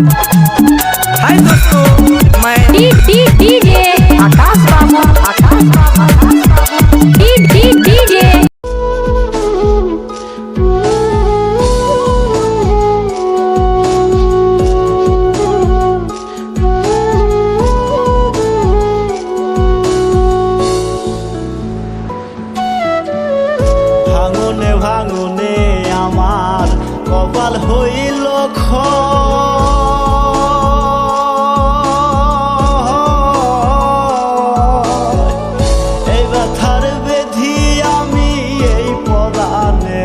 हाय दोस्तों, मैं डीजे आकाश बाबू डीजे ভাঙনে ভাঙনে আমার কপাল হইল এই ব্যথার বেধি আমি এই পরাণে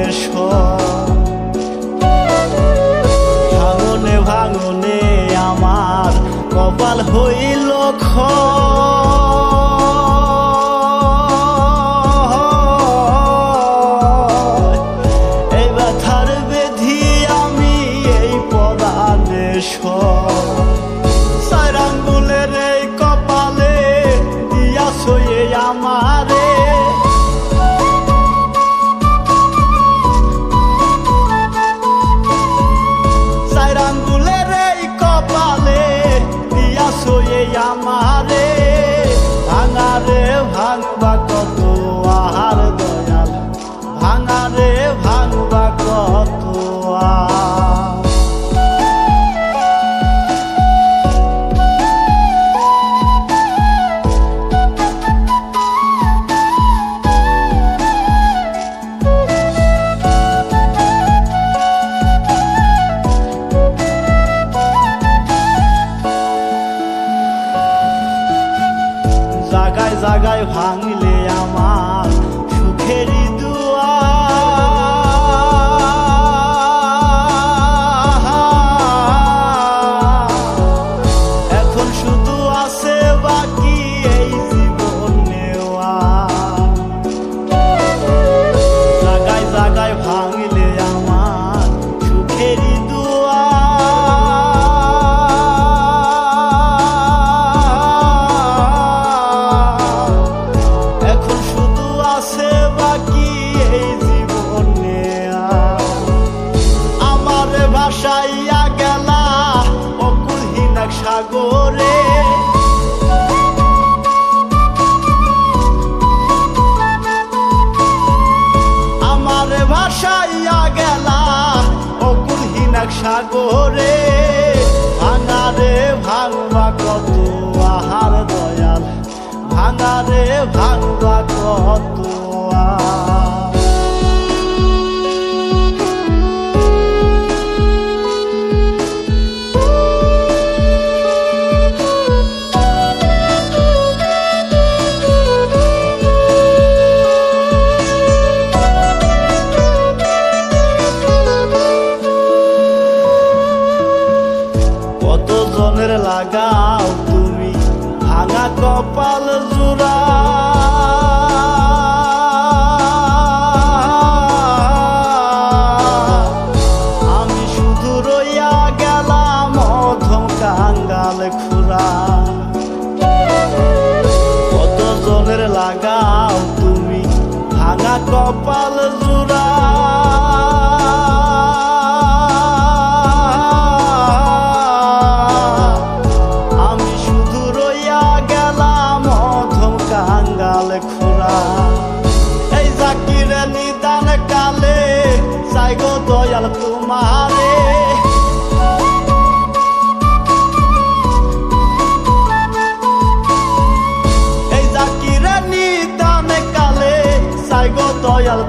ভাঙনে ভাঙনে আমার কপাল হইল চার আঙ্গুলের এই কপালে দিয়াছ আমারে চার আঙ্গুলের এই কপালে দিয়াছ আমারে ভাঙারে ভাঙবা কত আহার দয়াল ভাঙারে ভাঙবা কত জাগায় জাগায় ভাঙলে আমার সুখেরই দুয়ার এখন শুধু আছে বাকি এই জীবন নেওয়া জাগায় জাগায় ভাঙলে আমার সুখেরই ভাসাইয়া গেলা অকুলহীন এক সাগরে আমারে ভাসাইয়া গেলা অকুলহীন এক সাগরে ভাঙারে ভাঙবা কত আহার দয়াল ভাঙারে ভাঙবা কত কতজনের লাগাও তুমি ভাঙা কপাল জোড়া আমি শুধু রইয়া গেলাম অধম কাঙ্গাল খুরা কতজনের লাগাও তুমি ভাঙা কপাল জোড়া এই জাকিরে নিদান কালে চাই গো দয়াল তোমারে এই জাকিরে নিদান কালে চাই গো দয়াল